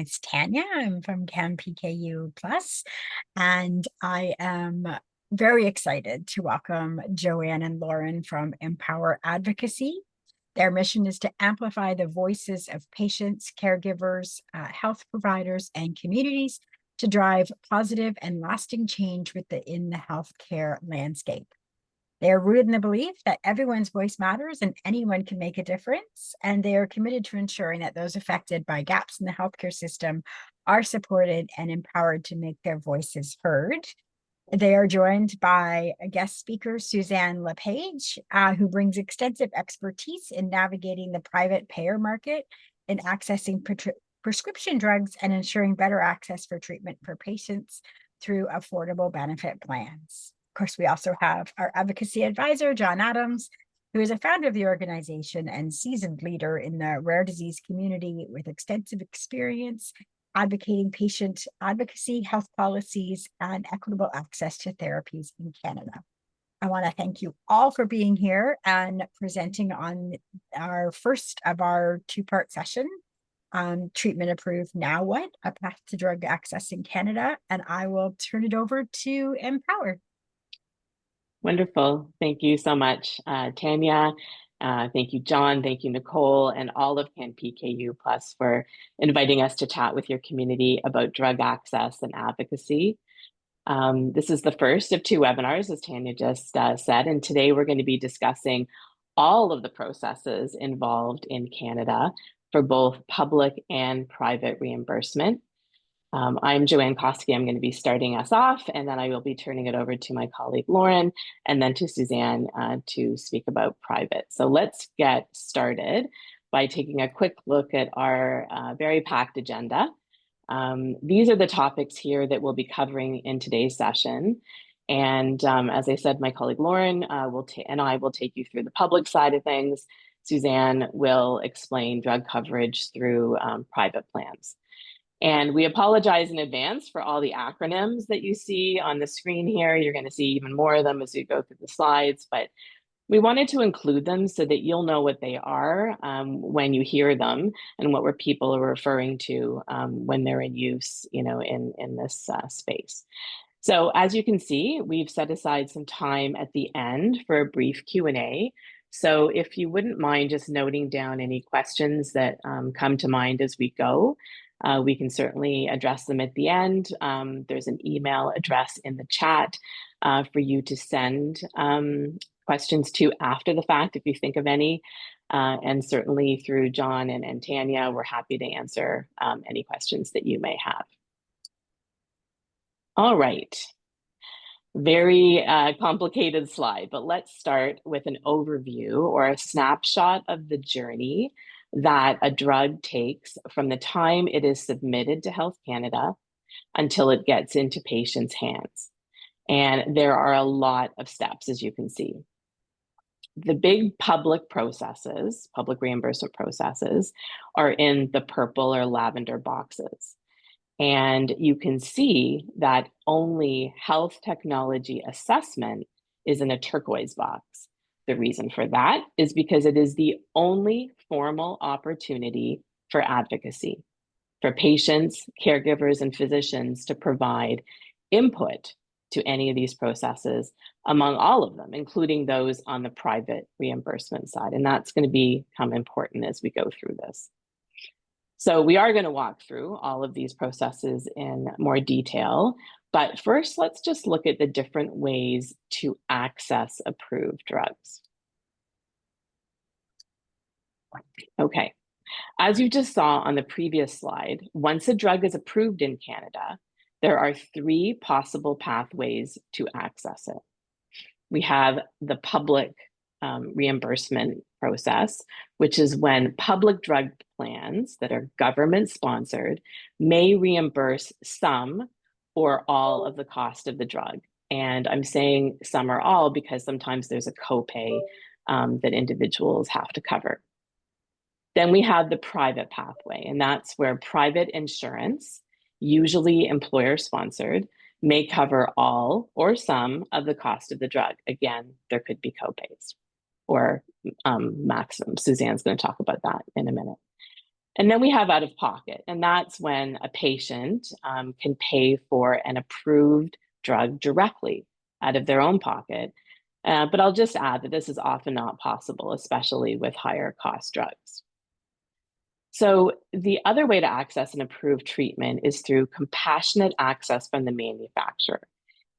It's Tanya. I'm from CanPKU Plus, and I am very excited to welcome Joanne and Lauren from Empower Advocacy. Their mission is to amplify the voices of patients, caregivers, health providers, and communities to drive positive and lasting change within the healthcare landscape. They are rooted in the belief that everyone's voice matters and anyone can make a difference. And they are committed to ensuring that those affected by gaps in the healthcare system are supported and empowered to make their voices heard. They are joined by a guest speaker, Suzanne LePage, who brings extensive expertise in navigating the private payer market and accessing prescription drugs and ensuring better access for treatment for patients through affordable benefit plans. Of course, we also have our advocacy advisor, John Adams, who is a founder of the organization and seasoned leader in the rare disease community with extensive experience advocating patient advocacy, health policies, and equitable access to therapies in Canada. I want to thank you all for being here and presenting on our first of our two-part session, Treatment Approved Now What? A Path to Drug Access in Canada. And I will turn it over to Empower. Wonderful. Thank you so much, Tanya. Thank you, John. Thank you, Nicole, and all of CanPKU Plus for inviting us to chat with your community about drug access and advocacy. This is the first of two webinars, as Tanya just said, and today we're going to be discussing all of the processes involved in Canada for both public and private reimbursement. I'm Joanne Koski. I'm going to be starting us off, and then I will be turning it over to my colleague Lauren, and then to Suzanne to speak about private. So let's get started by taking a quick look at our very packed agenda. These are the topics here that we'll be covering in today's session. And as I said, my colleague Lauren and I will take you through the public side of things. Suzanne will explain drug coverage through private plans. And we apologize in advance for all the acronyms that you see on the screen here. You're going to see even more of them as we go through the slides, but we wanted to include them so that you'll know what they are when you hear them and what people are referring to when they're in use, in this space. So as you can see, we've set aside some time at the end for a brief Q&A. So if you wouldn't mind just noting down any questions that come to mind as we go, we can certainly address them at the end. There's an email address in the chat for you to send questions to after the fact if you think of any. And certainly through John and Tanya, we're happy to answer any questions that you may have. All right. Very complicated slide, but let's start with an overview or a snapshot of the journey that a drug takes from the time it is submitted to Health Canada until it gets into patients' hands. And there are a lot of steps, as you can see. The big public reimbursement processes, are in the purple or lavender boxes. And you can see that only health technology assessment is in a turquoise box. The reason for that is because it is the only formal opportunity for advocacy, for patients, caregivers, and physicians to provide input to any of these processes among all of them, including those on the private reimbursement side. And that's going to become important as we go through this. So we are going to walk through all of these processes in more detail. But first, let's just look at the different ways to access approved drugs. Okay, as you just saw on the previous slide, once a drug is approved in Canada, there are three possible pathways to access it. We have the public reimbursement process, which is when public drug plans that are government sponsored may reimburse some or all of the cost of the drug. And I'm saying some or all because sometimes there's a copay that individuals have to cover. Then we have the private pathway, and that's where private insurance, usually employer sponsored, may cover all or some of the cost of the drug. Again, there could be copays or maximum. Suzanne's going to talk about that in a minute. And then we have out of pocket, and that's when a patient can pay for an approved drug directly out of their own pocket. But I'll just add that this is often not possible, especially with higher cost drugs. So the other way to access an approved treatment is through compassionate access from the manufacturer.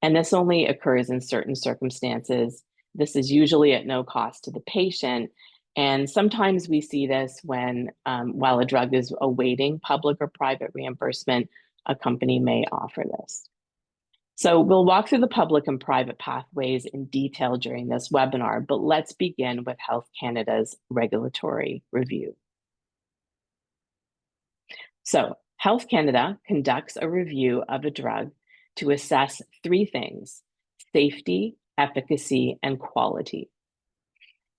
And this only occurs in certain circumstances. This is usually at no cost to the patient. And sometimes we see this when, while a drug is awaiting public or private reimbursement, a company may offer this. So we'll walk through the public and private pathways in detail during this webinar, but let's begin with Health Canada's regulatory review. So Health Canada conducts a review of a drug to assess three things: safety, efficacy, and quality.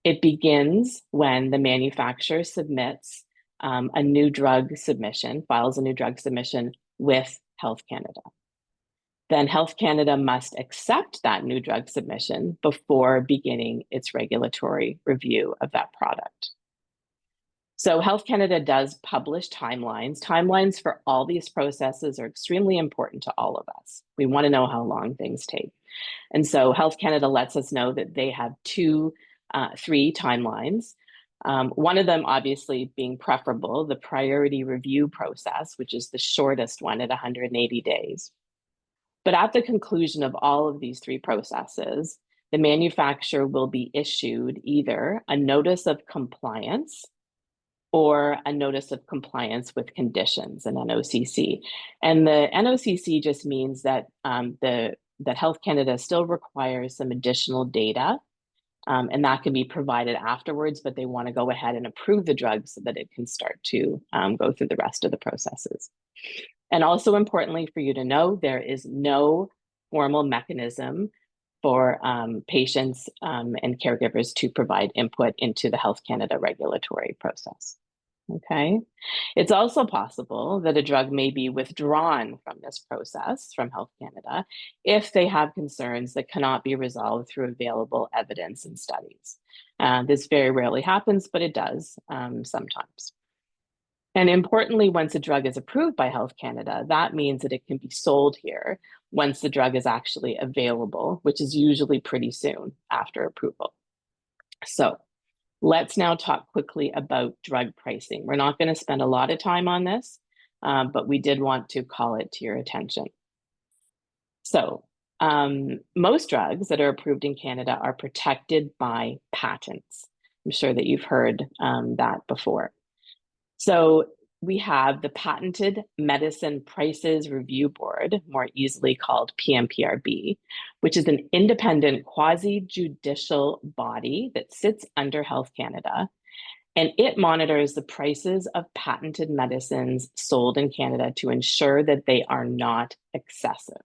It begins when the manufacturer submits a new drug submission, files a new drug submission with Health Canada. Then Health Canada must accept that new drug submission before beginning its regulatory review of that product. So Health Canada does publish timelines. Timelines for all these processes are extremely important to all of us. We want to know how long things take. And so Health Canada lets us know that they have three timelines. One of them obviously being preferable, the priority review process, which is the shortest one at 180 days. But at the conclusion of all of these three processes, the manufacturer will be issued either a notice of compliance or a notice of compliance with conditions, an NOCC. And the NOCC just means that that Health Canada still requires some additional data, and that can be provided afterwards, but they want to go ahead and approve the drug so that it can start to go through the rest of the processes. And also importantly for you to know, there is no formal mechanism for patients and caregivers to provide input into the Health Canada regulatory process. Okay. It's also possible that a drug may be withdrawn from this process from Health Canada if they have concerns that cannot be resolved through available evidence and studies. This very rarely happens, but it does sometimes. And importantly, once a drug is approved by Health Canada, that means that it can be sold here once the drug is actually available, which is usually pretty soon after approval. So let's now talk quickly about drug pricing. We're not going to spend a lot of time on this, but we did want to call it to your attention. So most drugs that are approved in Canada are protected by patents. I'm sure that you've heard that before. So we have the Patented Medicine Prices Review Board, more easily called PMPRB, which is an independent quasi-judicial body that sits under Health Canada, and it monitors the prices of patented medicines sold in Canada to ensure that they are not excessive.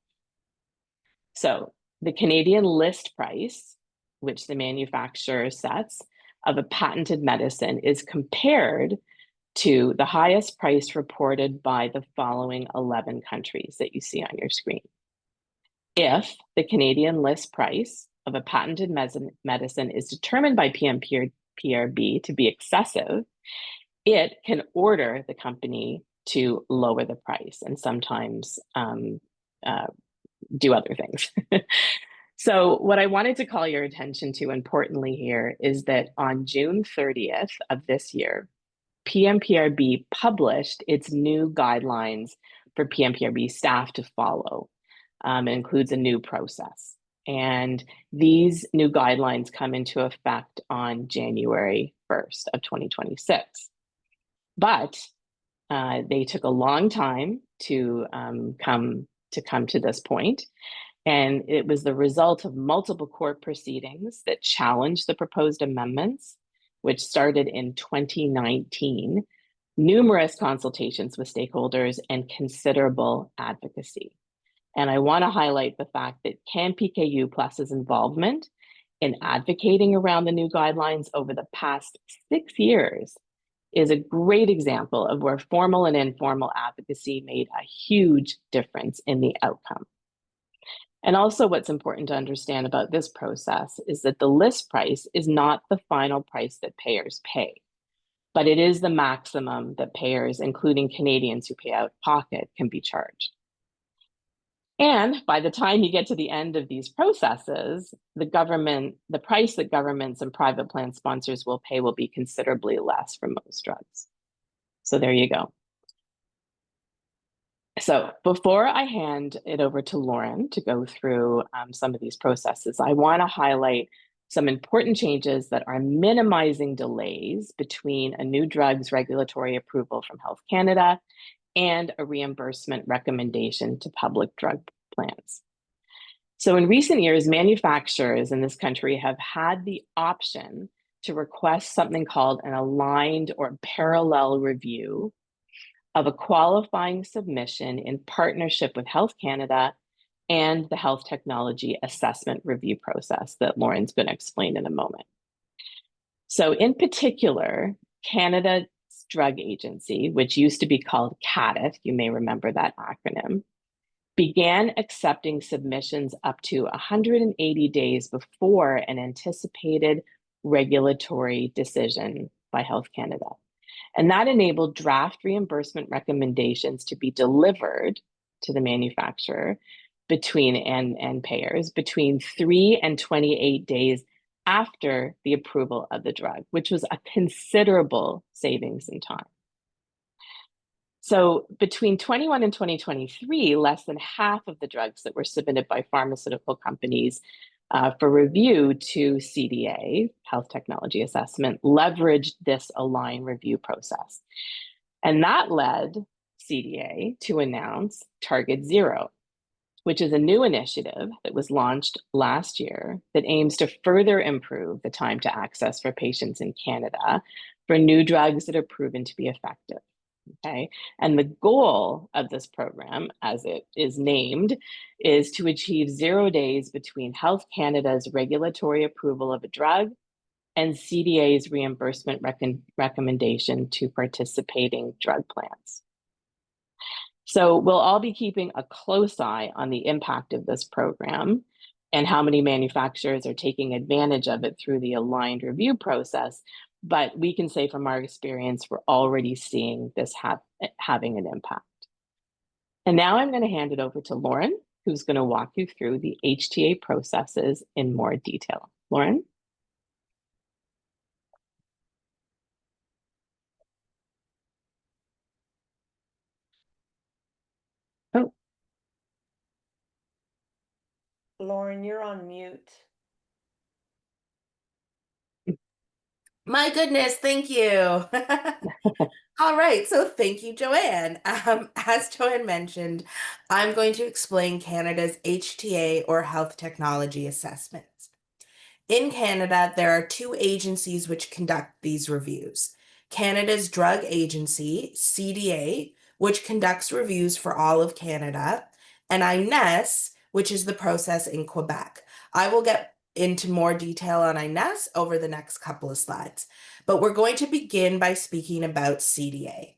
So the Canadian list price, which the manufacturer sets, of a patented medicine is compared to the highest price reported by the following 11 countries that you see on your screen. If the Canadian list price of a patented medicine is determined by PMPRB to be excessive, it can order the company to lower the price and sometimes do other things. So what I wanted to call your attention to importantly here is that on June 30th of this year, PMPRB published its new guidelines for PMPRB staff to follow. It includes a new process. And these new guidelines come into effect on January 1st of 2026. But they took a long time to come to this point. And it was the result of multiple court proceedings that challenged the proposed amendments, which started in 2019, numerous consultations with stakeholders, and considerable advocacy. And I want to highlight the fact that CanPKU Plus's involvement in advocating around the new guidelines over the past 6 years is a great example of where formal and informal advocacy made a huge difference in the outcome. And also what's important to understand about this process is that the list price is not the final price that payers pay. but it is the maximum that payers, including Canadians who pay out of pocket, can be charged. And by the time you get to the end of these processes, the price that governments and private plan sponsors will pay will be considerably less for most drugs. So there you go. So before I hand it over to Lauren to go through some of these processes, I want to highlight some important changes that are minimizing delays between a new drug's regulatory approval from Health Canada and a reimbursement recommendation to public drug plans. So in recent years, manufacturers in this country have had the option to request something called an aligned or parallel review of a qualifying submission in partnership with Health Canada and the health technology assessment review process that Lauren's going to explain in a moment. So in particular, Canada's Drug Agency, which used to be called CADTH, you may remember that acronym, began accepting submissions up to 180 days before an anticipated regulatory decision by Health Canada. And that enabled draft reimbursement recommendations to be delivered to the manufacturer and payers between 3 and 28 days after the approval of the drug, which was a considerable savings in time. So between 21 and 2023, less than half of the drugs that were submitted by pharmaceutical companies for review to CDA, Health Technology Assessment, leveraged this align review process. And that led CDA to announce Target Zero, which is a new initiative that was launched last year that aims to further improve the time to access for patients in Canada for new drugs that are proven to be effective. Okay, and the goal of this program, as it is named, is to achieve 0 days between Health Canada's regulatory approval of a drug and CDA's reimbursement recommendation to participating drug plans. So we'll all be keeping a close eye on the impact of this program and how many manufacturers are taking advantage of it through the aligned review process. But we can say from our experience, we're already seeing this having an impact. And now I'm going to hand it over to Lauren, who's going to walk you through the HTA processes in more detail. Lauren? Oh, Lauren, you're on mute. My goodness, thank you. All right, so thank you, Joanne. As Joanne mentioned, I'm going to explain Canada's HTA or Health Technology Assessments. In Canada, there are two agencies which conduct these reviews. Canada's Drug Agency, CDA, which conducts reviews for all of Canada, and INESSS, which is the process in Quebec. I will get into more detail on INESSS over the next couple of slides, but we're going to begin by speaking about CDA.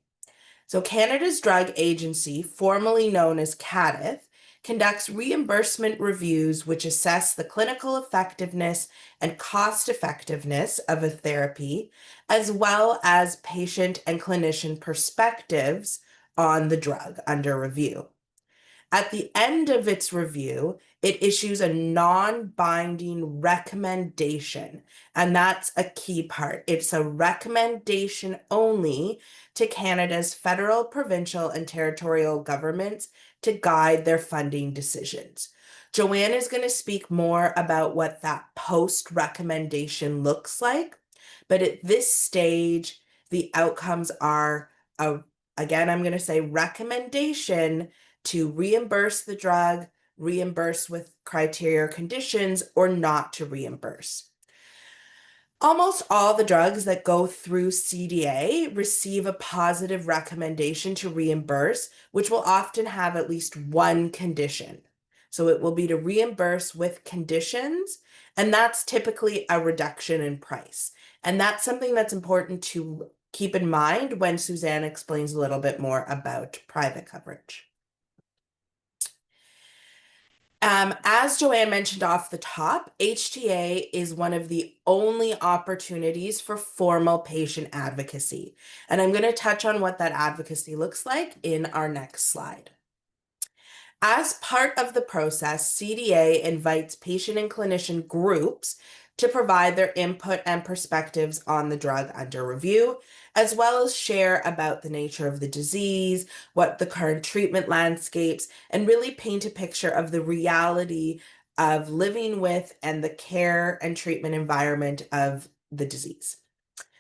So Canada's Drug Agency, formerly known as CADTH, conducts reimbursement reviews which assess the clinical effectiveness and cost effectiveness of a therapy, as well as patient and clinician perspectives on the drug under review. At the end of its review, it issues a non-binding recommendation, and that's a key part. It's a recommendation only to Canada's federal, provincial, and territorial governments to guide their funding decisions. Joanne is going to speak more about what that post-recommendation looks like, but at this stage, the outcomes are, again, I'm going to say recommendation to reimburse the drug, reimburse with criteria or conditions, or not to reimburse. Almost all the drugs that go through CDA receive a positive recommendation to reimburse, which will often have at least one condition. So it will be to reimburse with conditions, and that's typically a reduction in price. And that's something that's important to keep in mind when Suzanne explains a little bit more about private coverage. As Joanne mentioned off the top, HTA is one of the only opportunities for formal patient advocacy. And I'm going to touch on what that advocacy looks like in our next slide. As part of the process, CDA invites patient and clinician groups to provide their input and perspectives on the drug under review, as well as share about the nature of the disease, what the current treatment landscapes, and really paint a picture of the reality of living with and the care and treatment environment of the disease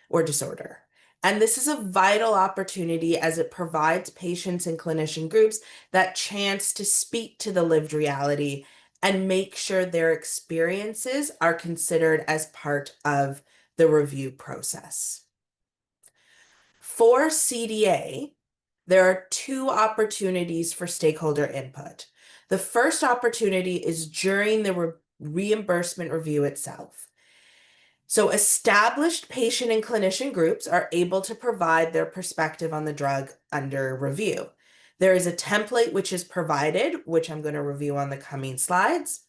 or disorder. And this is a vital opportunity as it provides patients and clinician groups that chance to speak to the lived reality and make sure their experiences are considered as part of the review process. For CDA, there are two opportunities for stakeholder input. The first opportunity is during the reimbursement review itself. So established patient and clinician groups are able to provide their perspective on the drug under review. There is a template which is provided, which I'm going to review on the coming slides.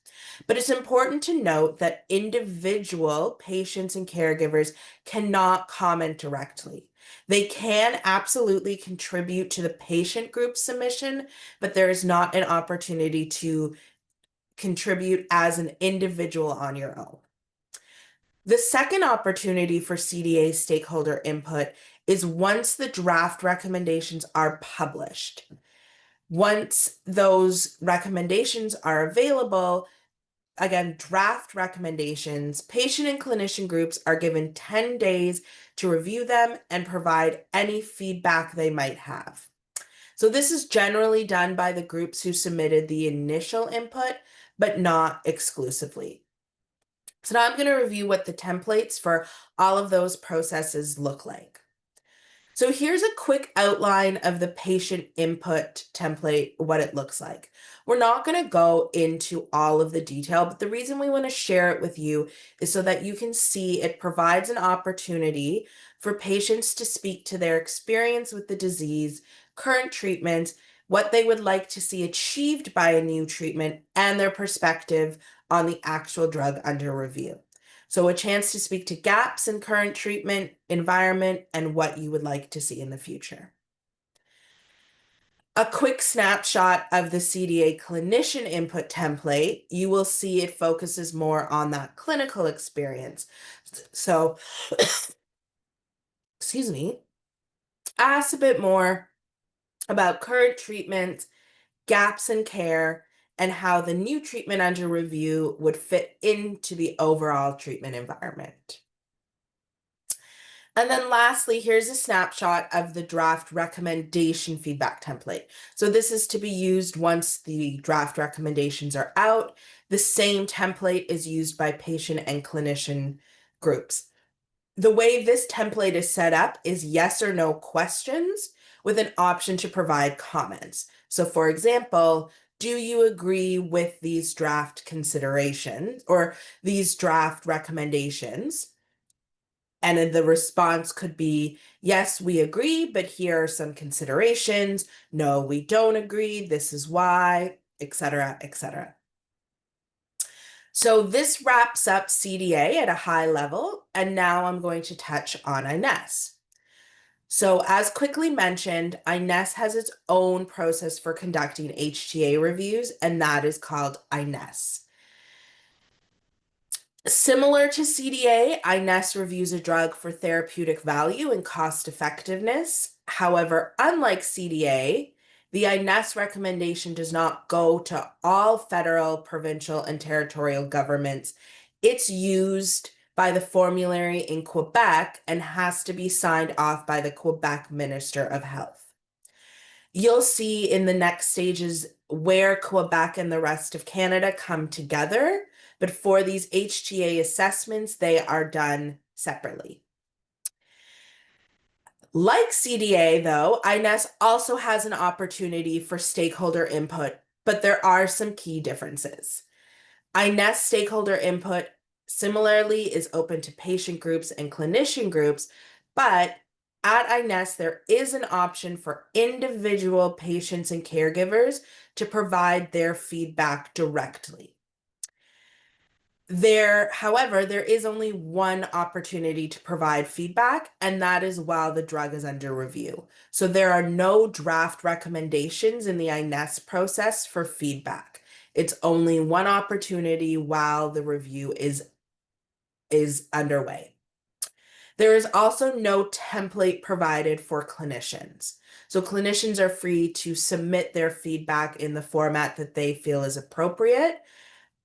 But it's important to note that individual patients and caregivers cannot comment directly. They can absolutely contribute to the patient group submission, but there is not an opportunity to contribute as an individual on your own. The second opportunity for CDA stakeholder input is once the draft recommendations are published. Once those recommendations are available, again, draft recommendations, patient and clinician groups are given 10 days to review them and provide any feedback they might have. So this is generally done by the groups who submitted the initial input, but not exclusively. So now I'm going to review what the templates for all of those processes look like. So here's a quick outline of the patient input template, what it looks like. We're not going to go into all of the detail, but the reason we want to share it with you is so that you can see it provides an opportunity for patients to speak to their experience with the disease, current treatments, what they would like to see achieved by a new treatment, and their perspective on the actual drug under review. So a chance to speak to gaps in current treatment environment and what you would like to see in the future. A quick snapshot of the CDA clinician input template, you will see it focuses more on that clinical experience. So, excuse me, asks a bit more about current treatments, gaps in care, and how the new treatment under review would fit into the overall treatment environment. And then lastly, here's a snapshot of the draft recommendation feedback template. So this is to be used once the draft recommendations are out. The same template is used by patient and clinician groups. The way this template is set up is yes or no questions with an option to provide comments. So for example, do you agree with these draft considerations or these draft recommendations? And then the response could be, yes, we agree, but here are some considerations. No, we don't agree. This is why, etc., etc. So this wraps up CDA at a high level, and now I'm going to touch on INESSS. So as quickly mentioned, INESSS has its own process for conducting HTA reviews, and that is called INESSS. Similar to CDA, INESSS reviews a drug for therapeutic value and cost effectiveness. However, unlike CDA, the INESSS recommendation does not go to all federal, provincial, and territorial governments. It's used by the formulary in Quebec and has to be signed off by the Quebec Minister of Health. You'll see in the next stages where Quebec and the rest of Canada come together, but for these HTA assessments, they are done separately. Like CDA, though, INESSS also has an opportunity for stakeholder input, but there are some key differences. INESSS stakeholder input similarly is open to patient groups and clinician groups, but at INESSS, there is an option for individual patients and caregivers to provide their feedback directly. However, there is only one opportunity to provide feedback, and that is while the drug is under review. So there are no draft recommendations in the INESSS process for feedback. It's only one opportunity while the review is underway. There is also no template provided for clinicians. So clinicians are free to submit their feedback in the format that they feel is appropriate,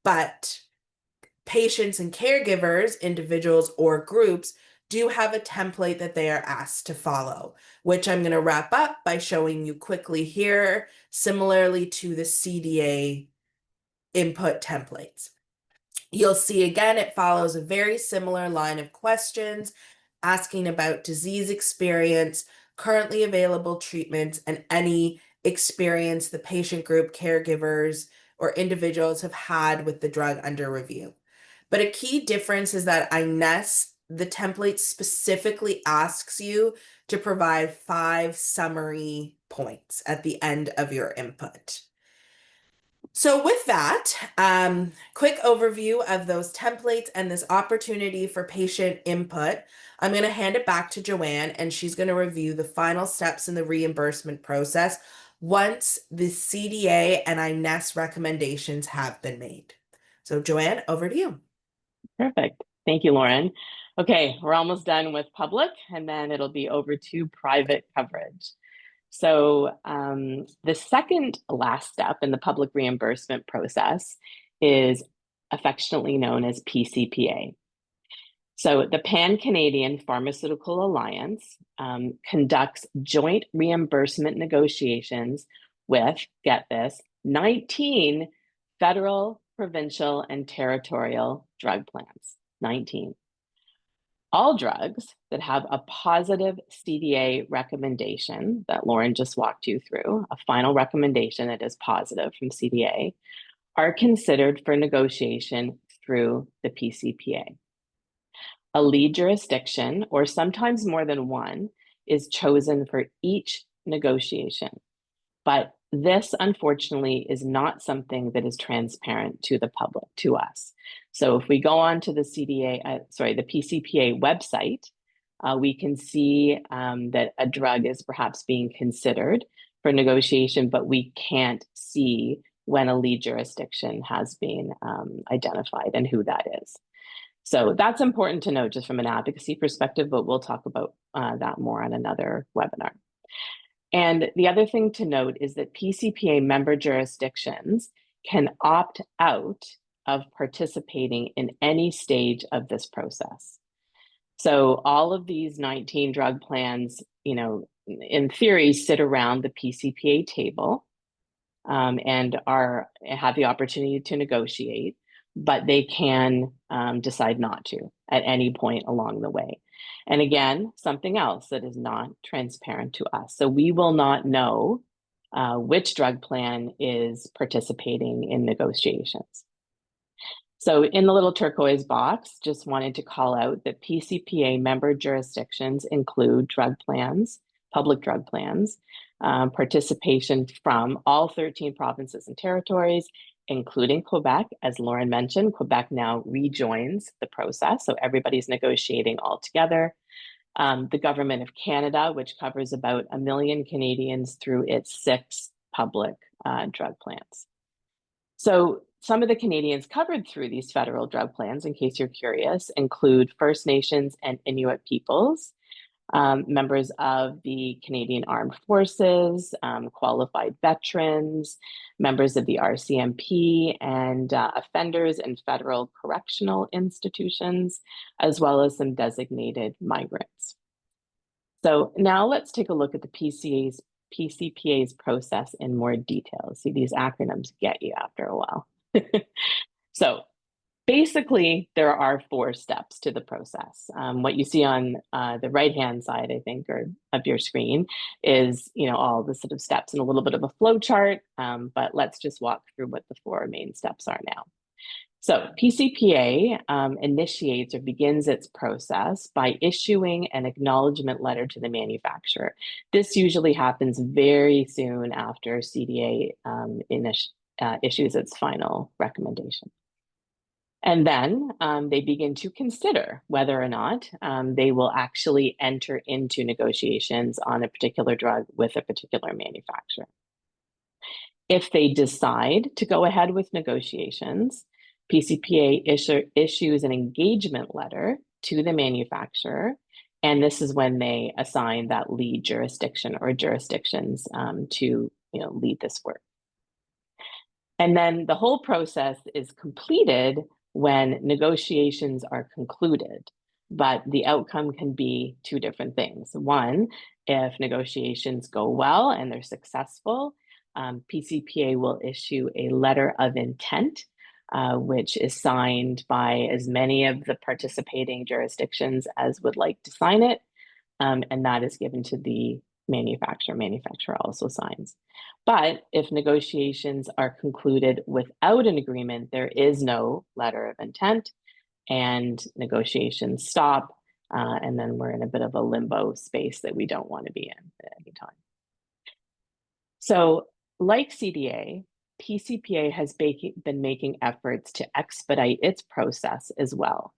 but patients and caregivers, individuals or groups, do have a template that they are asked to follow, which I'm going to wrap up by showing you quickly here, similarly to the CDA input templates. You'll see again, it follows a very similar line of questions, asking about disease experience, currently available treatments, and any experience the patient group, caregivers, or individuals have had with the drug under review. But a key difference is that INESSS, the template specifically asks you to provide 5 summary points at the end of your input. So with that, quick overview of those templates and this opportunity for patient input, I'm going to hand it back to Joanne, and she's going to review the final steps in the reimbursement process once the CDA and INESSS recommendations have been made. So Joanne, over to you. Perfect. Thank you, Lauren. Okay, we're almost done with public, and then it'll be over to private coverage. So the second last step in the public reimbursement process is affectionately known as pCPA. So the Pan-Canadian Pharmaceutical Alliance conducts joint reimbursement negotiations with, get this, 19 federal, provincial, and territorial drug plans, 19. All drugs that have a positive CDA recommendation that Lauren just walked you through, a final recommendation that is positive from CDA, are considered for negotiation through the pCPA. A lead jurisdiction, or sometimes more than one, is chosen for each negotiation. But this, unfortunately, is not something that is transparent to the public, to us. So if we go on to the the pCPA website, we can see that a drug is perhaps being considered for negotiation, but we can't see when a lead jurisdiction has been identified and who that is. So that's important to note just from an advocacy perspective, but we'll talk about that more on another webinar. And the other thing to note is that pCPA member jurisdictions can opt out of participating in any stage of this process. So all of these 19 drug plans, in theory, sit around the pCPA table and have the opportunity to negotiate, but they can decide not to at any point along the way. And again, something else that is not transparent to us. So we will not know which drug plan is participating in negotiations. So in the little turquoise box, just wanted to call out that pCPA member jurisdictions include drug plans, public drug plans, participation from all 13 provinces and territories, including Quebec. As Lauren mentioned, Quebec now rejoins the process, so everybody's negotiating all together. The Government of Canada, which covers about 1 million Canadians through its 6 public drug plans. So some of the Canadians covered through these federal drug plans, in case you're curious, include First Nations and Inuit peoples, members of the Canadian Armed Forces, qualified veterans, members of the RCMP, and offenders in federal correctional institutions, as well as some designated migrants. So now let's take a look at the pCPA's process in more detail. See, these acronyms get you after a while. So basically, there are 4 steps to the process. What you see on the right-hand side, I think, of your screen is, all the sort of steps and a little bit of a flow chart, but let's just walk through what the 4 main steps are now. So pCPA initiates or begins its process by issuing an acknowledgement letter to the manufacturer. This usually happens very soon after CDA issues its final recommendation. And then they begin to consider whether or not they will actually enter into negotiations on a particular drug with a particular manufacturer. If they decide to go ahead with negotiations, pCPA issues an engagement letter to the manufacturer, and this is when they assign that lead jurisdiction or jurisdictions to lead this work. And then the whole process is completed when negotiations are concluded, but the outcome can be two different things. One, if negotiations go well and they're successful, pCPA will issue a letter of intent, which is signed by as many of the participating jurisdictions as would like to sign it, and that is given to the manufacturer. Manufacturer also signs. But if negotiations are concluded without an agreement, there is no letter of intent, and negotiations stop, and then we're in a bit of a limbo space that we don't want to be in at any time. So, like CDA, pCPA has been making efforts to expedite its process as well.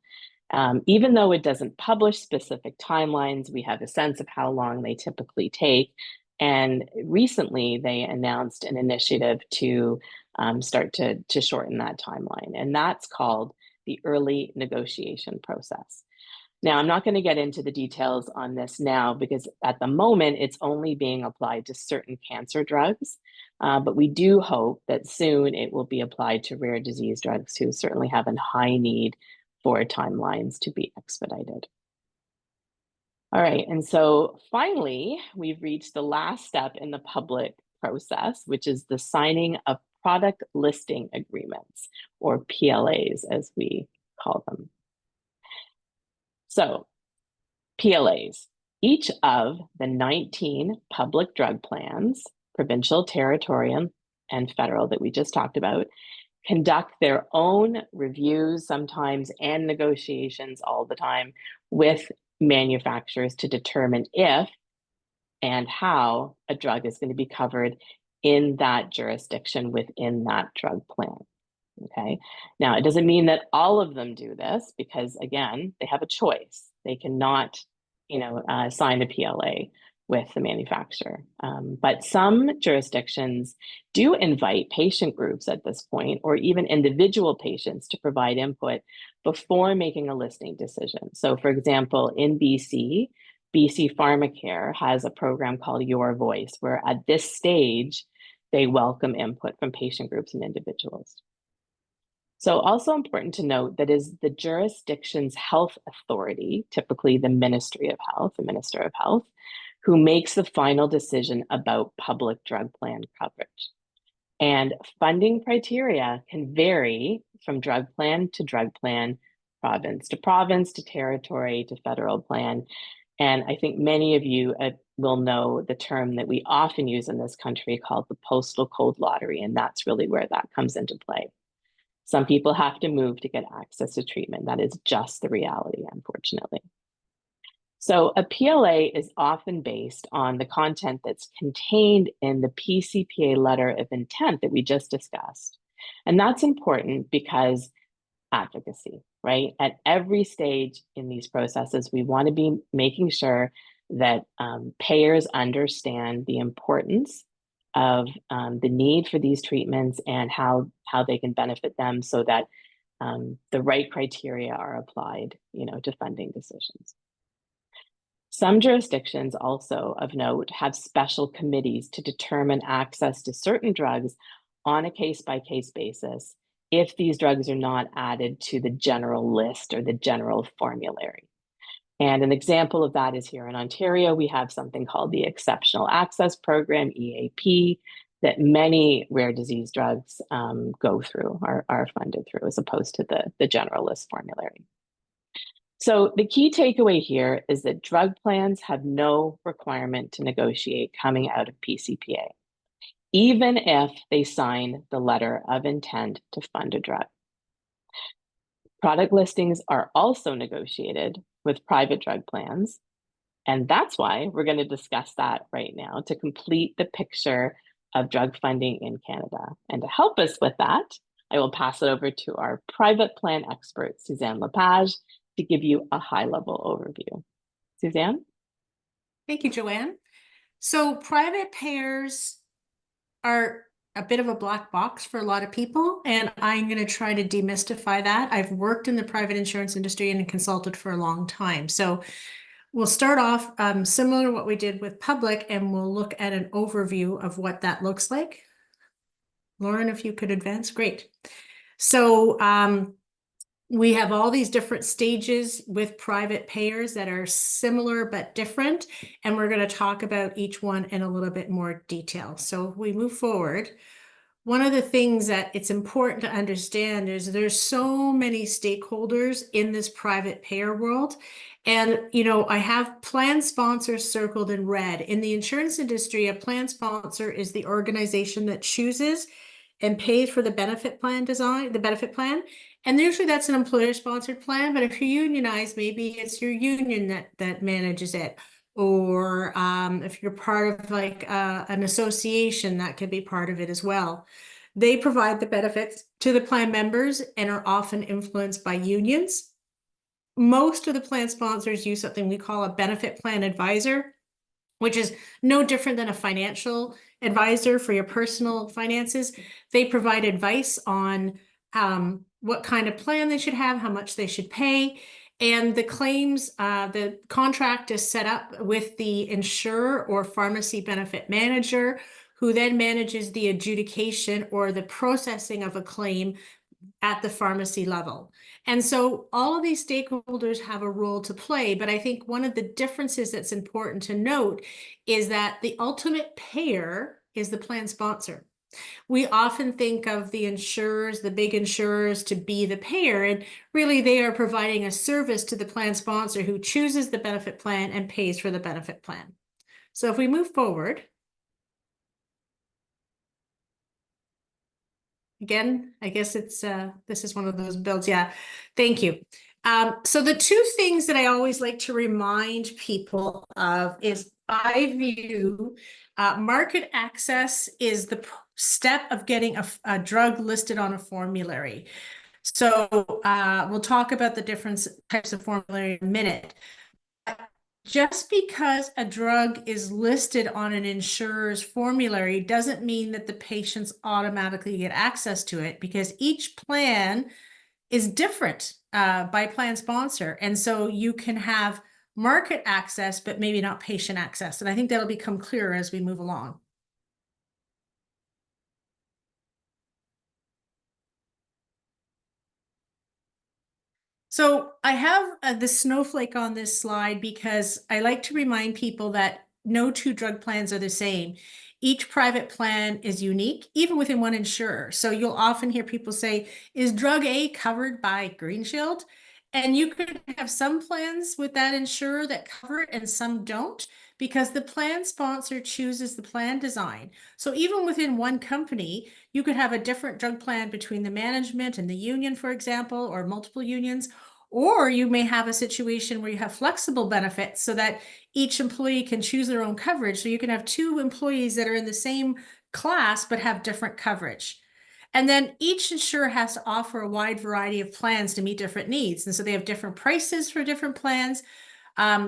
Even though it doesn't publish specific timelines, we have a sense of how long they typically take. And recently, they announced an initiative to start to shorten that timeline, and that's called the early negotiation process. Now, I'm not going to get into the details on this now because at the moment, it's only being applied to certain cancer drugs, but we do hope that soon it will be applied to rare disease drugs who certainly have a high need for timelines to be expedited. All right, and so finally, we've reached the last step in the public process, which is the signing of product listing agreements, or PLAs as we call them. So, PLAs, each of the 19 public drug plans, provincial, territorial, and federal that we just talked about, conduct their own reviews sometimes and negotiations all the time with manufacturers to determine if and how a drug is going to be covered in that jurisdiction within that drug plan. Okay. Now, it doesn't mean that all of them do this because, again, they have a choice. They cannot, sign a PLA with the manufacturer. But some jurisdictions do invite patient groups at this point, or even individual patients, to provide input before making a listing decision. So, for example, in BC PharmaCare has a program called Your Voice, where at this stage, they welcome input from patient groups and individuals. So also important to note that is the jurisdiction's health authority, typically the Ministry of Health, the Minister of Health, who makes the final decision about public drug plan coverage. And funding criteria can vary from drug plan to drug plan, province to territory to federal plan. And I think many of you will know the term that we often use in this country called the postal code lottery, and that's really where that comes into play. Some people have to move to get access to treatment. That is just the reality, unfortunately. So a PLA is often based on the content that's contained in the pCPA letter of intent that we just discussed. And that's important because advocacy, right? At every stage in these processes, we want to be making sure that payers understand the importance of the need for these treatments and how they can benefit them so that the right criteria are applied, to funding decisions. Some jurisdictions also of note have special committees to determine access to certain drugs on a case-by-case basis if these drugs are not added to the general list or the general formulary. And an example of that is here in Ontario, we have something called the Exceptional Access Program, EAP, that many rare disease drugs go through, are funded through, as opposed to the general list formulary. So the key takeaway here is that drug plans have no requirement to negotiate coming out of pCPA, even if they sign the letter of intent to fund a drug. Product listings are also negotiated with private drug plans. And that's why we're going to discuss that right now to complete the picture of drug funding in Canada. And to help us with that, I will pass it over to our private plan expert, Suzanne Lepage, to give you a high-level overview. Suzanne? Thank you, Joanne. So private payers are a bit of a black box for a lot of people, and I'm going to try to demystify that. I've worked in the private insurance industry and consulted for a long time. So we'll start off similar to what we did with public, and we'll look at an overview of what that looks like. Lauren, if you could advance, great. So we have all these different stages with private payers that are similar but different, and we're going to talk about each one in a little bit more detail. So if we move forward, one of the things that it's important to understand is there's so many stakeholders in this private payer world. And, you know, I have plan sponsors circled in red. In the insurance industry, a plan sponsor is the organization that chooses and pays for the benefit plan design, the benefit plan. And usually that's an employer-sponsored plan, but if you're unionized, maybe it's your union that manages it. Or if you're part of like an association, that could be part of it as well. They provide the benefits to the plan members and are often influenced by unions. Most of the plan sponsors use something we call a benefit plan advisor, which is no different than a financial advisor for your personal finances. They provide advice on what kind of plan they should have, how much they should pay, and the claims, the contract is set up with the insurer or pharmacy benefit manager, who then manages the adjudication or the processing of a claim at the pharmacy level. And so all of these stakeholders have a role to play, but I think one of the differences that's important to note is that the ultimate payer is the plan sponsor. We often think of the insurers, the big insurers, to be the payer, and really they are providing a service to the plan sponsor who chooses the benefit plan and pays for the benefit plan. So if we move forward, again, I guess it's this is one of those builds. Yeah, thank you. So the two things that I always like to remind people of is I view market access is the step of getting a drug listed on a formulary. So we'll talk about the different types of formulary in a minute. Just because a drug is listed on an insurer's formulary doesn't mean that the patients automatically get access to it, because each plan is different by plan sponsor. And so you can have market access, but maybe not patient access. And I think that'll become clearer as we move along. So I have the snowflake on this slide because I like to remind people that no two drug plans are the same. Each private plan is unique, even within one insurer. So you'll often hear people say, is drug A covered by Green Shield? And you could have some plans with that insurer that cover it and some don't, because the plan sponsor chooses the plan design. So even within one company, you could have a different drug plan between the management and the union, for example, or multiple unions. Or you may have a situation where you have flexible benefits so that each employee can choose their own coverage. So you can have two employees that are in the same class but have different coverage. And then each insurer has to offer a wide variety of plans to meet different needs. And so they have different prices for different plans.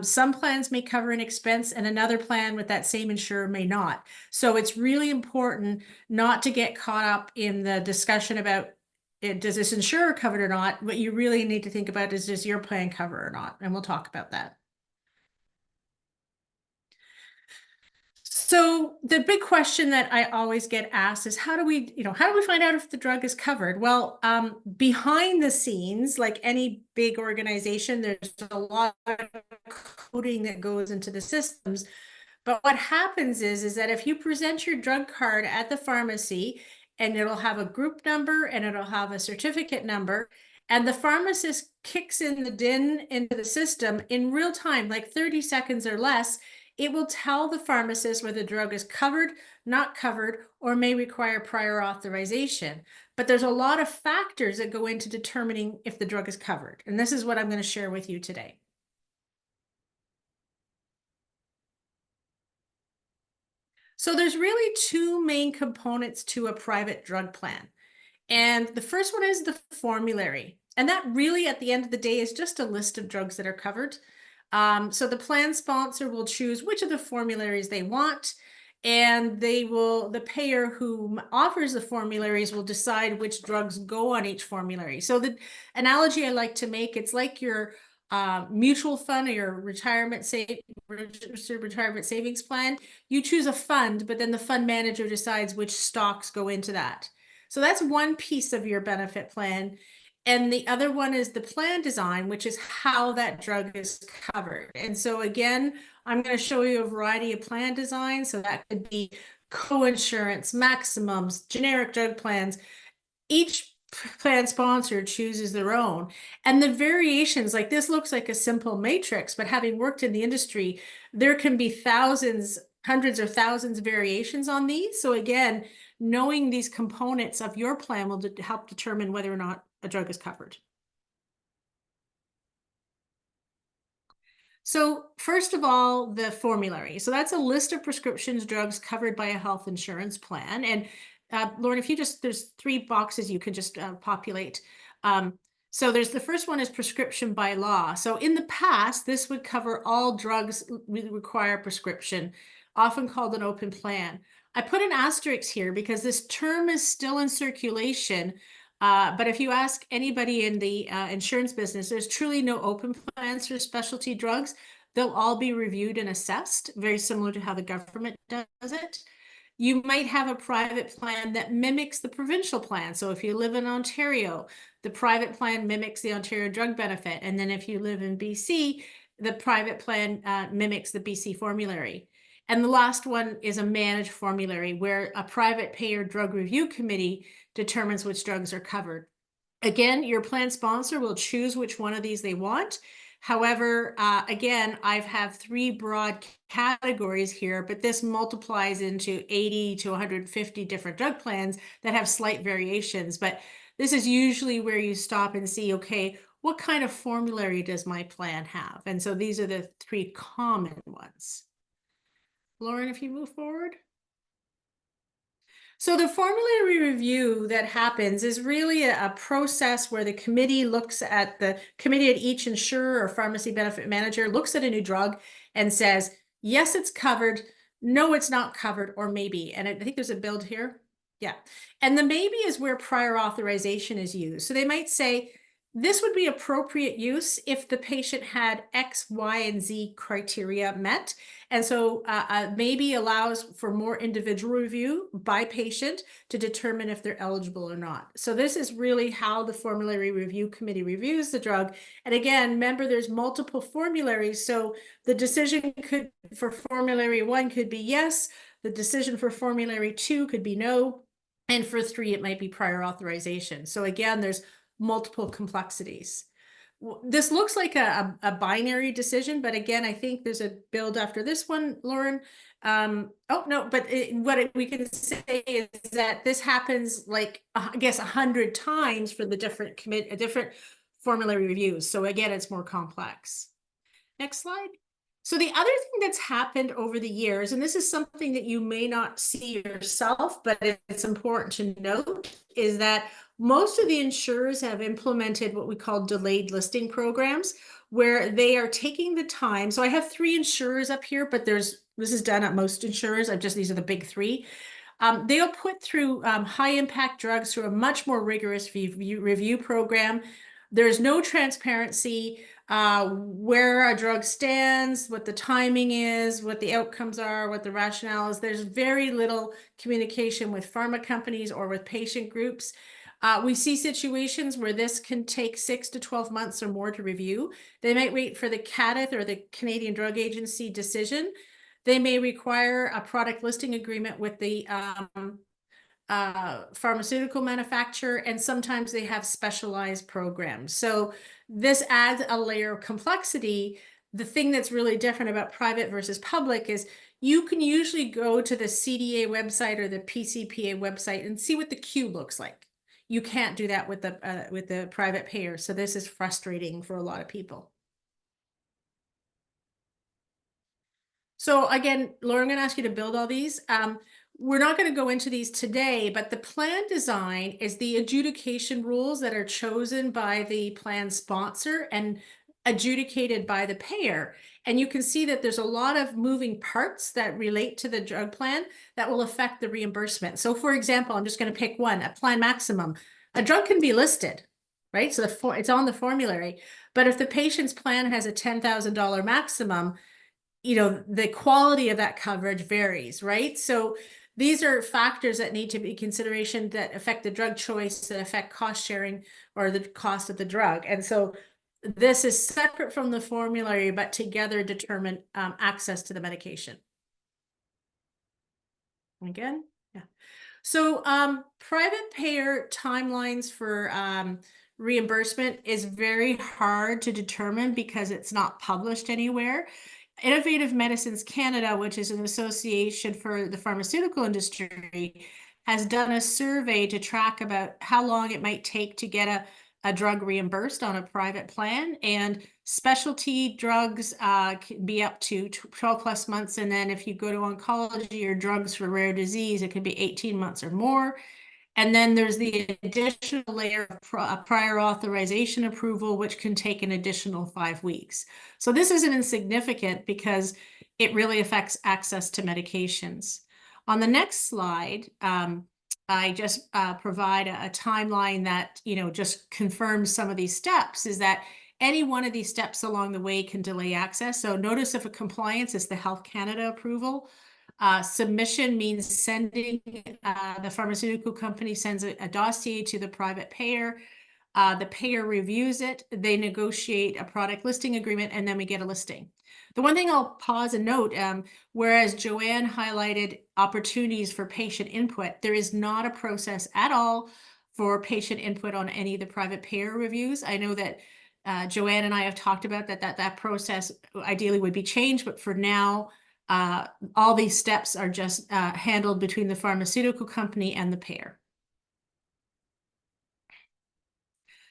Some plans may cover an expense and another plan with that same insurer may not. So it's really important not to get caught up in the discussion about does this insurer cover it or not? What you really need to think about is, does your plan cover or not? And we'll talk about that. So the big question that I always get asked is, how do we find out if the drug is covered? Well, behind the scenes, like any big organization, there's a lot of coding that goes into the systems. But what happens is that if you present your drug card at the pharmacy, and it'll have a group number and it'll have a certificate number, and the pharmacist kicks in the DIN into the system in real time, like 30 seconds or less, it will tell the pharmacist whether the drug is covered, not covered, or may require prior authorization. But there's a lot of factors that go into determining if the drug is covered. And this is what I'm going to share with you today. So there's really two main components to a private drug plan. And the first one is the formulary. And that really, at the end of the day, is just a list of drugs that are covered. So the plan sponsor will choose which of the formularies they want, and the payer who offers the formularies will decide which drugs go on each formulary. So the analogy I like to make, it's like your mutual fund or your retirement savings plan. You choose a fund, but then the fund manager decides which stocks go into that. So that's one piece of your benefit plan. And the other one is the plan design, which is how that drug is covered. And so again, I'm going to show you a variety of plan designs. So that could be co-insurance, maximums, generic drug plans. Each plan sponsor chooses their own. And the variations, like this looks like a simple matrix, but having worked in the industry, there can be thousands, hundreds or thousands of variations on these. So again, knowing these components of your plan will help determine whether or not a drug is covered. So first of all, the formulary. So that's a list of prescriptions drugs covered by a health insurance plan. And Lauren, if you just, there's 3 boxes you can just populate. So there's the first one is prescription by law. So in the past, this would cover all drugs require prescription, often called an open plan. I put an asterisk here because this term is still in circulation. But if you ask anybody in the insurance business, there's truly no open plans for specialty drugs. They'll all be reviewed and assessed, very similar to how the government does it. You might have a private plan that mimics the provincial plan. So if you live in Ontario, the private plan mimics the Ontario drug benefit. And then if you live in BC, the private plan mimics the BC formulary. And the last one is a managed formulary where a private payer drug review committee determines which drugs are covered. Again, your plan sponsor will choose which one of these they want. However, again, I have 3 broad categories here, but this multiplies into 80 to 150 different drug plans that have slight variations. But this is usually where you stop and see, okay, what kind of formulary does my plan have? And so these are the 3 common ones. Lauren, if you move forward. So the formulary review that happens is really a process where the committee looks at each insurer or pharmacy benefit manager looks at a new drug and says, yes, it's covered. No, it's not covered, or maybe. And I think there's a build here. Yeah. And the maybe is where prior authorization is used. So they might say, this would be appropriate use if the patient had X, Y, and Z criteria met. And so maybe allows for more individual review by patient to determine if they're eligible or not. So this is really how the formulary review committee reviews the drug. And again, remember there's multiple formularies. So the decision for formulary 1 could be yes. The decision for formulary 2 could be no. And for 3, it might be prior authorization. So again, there's multiple complexities. This looks like a binary decision, but again, I think there's a build after this one, Lauren. Oh, no, but we can say is that this happens like, I guess, 100 times for the different formulary reviews. So again, it's more complex. Next slide. So the other thing that's happened over the years, and this is something that you may not see yourself, but it's important to note, is that most of the insurers have implemented what we call delayed listing programs, where they are taking the time. So I have 3 insurers up here, but this is done at most insurers. These are the big 3. They'll put through high impact drugs through a much more rigorous review program. There's no transparency where a drug stands, what the timing is, what the outcomes are, what the rationale is. There's very little communication with pharma companies or with patient groups. We see situations where this can take 6 to 12 months or more to review. They might wait for the CADIT or the Canadian Drug Agency decision. They may require a product listing agreement with the pharmaceutical manufacturer, and sometimes they have specialized programs. So this adds a layer of complexity the thing that's really different about private versus public is you can usually go to the CDA website or the pCPA website and see what the queue looks like. You can't do that with the private payer. So this is frustrating for a lot of people. So again, Laura, I'm going to ask you to build all these. We're not going to go into these today, but the plan design is the adjudication rules that are chosen by the plan sponsor and adjudicated by the payer. And you can see that there's a lot of moving parts that relate to the drug plan that will affect the reimbursement. So for example, I'm just going to pick one, a plan maximum. A drug can be listed, right? So it's on the formulary. But if the patient's plan has a $10,000 maximum, you know, the quality of that coverage varies, right? So these are factors that need to be consideration that affect the drug choice, that affect cost sharing or the cost of the drug. And so this is separate from the formulary, but together determine access to the medication. Again, yeah. So private payer timelines for reimbursement is very hard to determine because it's not published anywhere. Innovative Medicines Canada, which is an association for the pharmaceutical industry, has done a survey to track about how long it might take to get a drug reimbursed on a private plan. And specialty drugs can be up to 12 plus months. And then if you go to oncology or drugs for rare disease, it could be 18 months or more. And then there's the additional layer of prior authorization approval, which can take an additional 5 weeks. So this isn't insignificant because it really affects access to medications. On the next slide, I just provide a timeline that, you know, just confirms some of these steps, is that any one of these steps along the way can delay access. So notice of a compliance is the Health Canada approval. Submission means sending, the pharmaceutical company sends a dossier to the private payer. The payer reviews it, they negotiate a product listing agreement, and then we get a listing. The one thing I'll pause and note, whereas Joanne highlighted opportunities for patient input, there is not a process at all for patient input on any of the private payer reviews. I know that Joanne and I have talked about that process ideally would be changed, but for now, all these steps are just handled between the pharmaceutical company and the payer.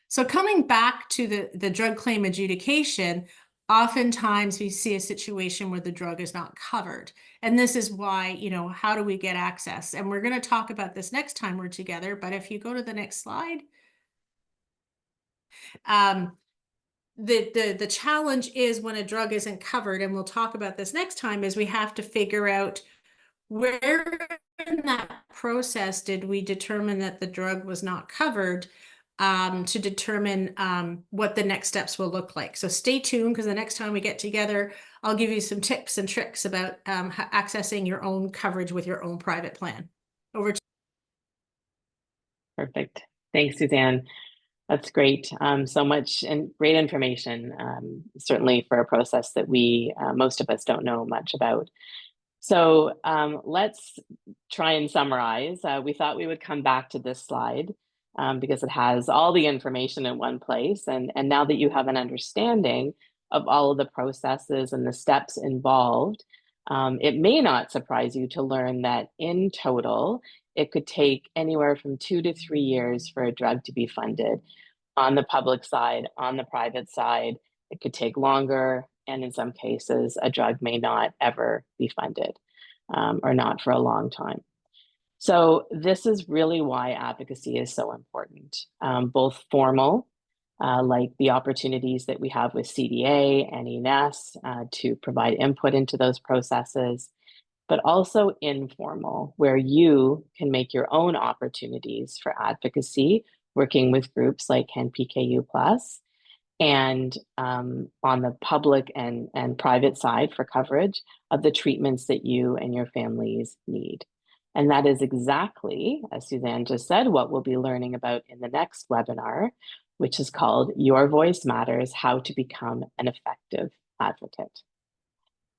So coming back to the drug claim adjudication, oftentimes we see a situation where the drug is not covered. And this is why, you know, how do we get access? And we're going to talk about this next time we're together, but if you go to the next slide, the challenge is when a drug isn't covered, and we'll talk about this next time, is we have to figure out where in that process did we determine that the drug was not covered, to determine what the next steps will look like. So stay tuned, because the next time we get together, I'll give you some tips and tricks about accessing your own coverage with your own private plan. Over to Perfect. Thanks, Suzanne. That's great. So much and great information, certainly for a process that we, most of us don't know much about. So let's try and summarize. We thought we would come back to this slide because it has all the information in one place. And now that you have an understanding of all of the processes and the steps involved, it may not surprise you to learn that in total, it could take anywhere from 2 to 3 years for a drug to be funded on the public side, on the private side. It could take longer, and in some cases, a drug may not ever be funded, or not for a long time. So this is really why advocacy is so important, both formal, like the opportunities that we have with CDA and INESSS to provide input into those processes, but also informal, where you can make your own opportunities for advocacy, working with groups like CanPKU+, and on the public and private side for coverage of the treatments that you and your families need. And that is exactly, as Suzanne just said, what we'll be learning about in the next webinar, which is called Your Voice Matters: How to Become an Effective Advocate.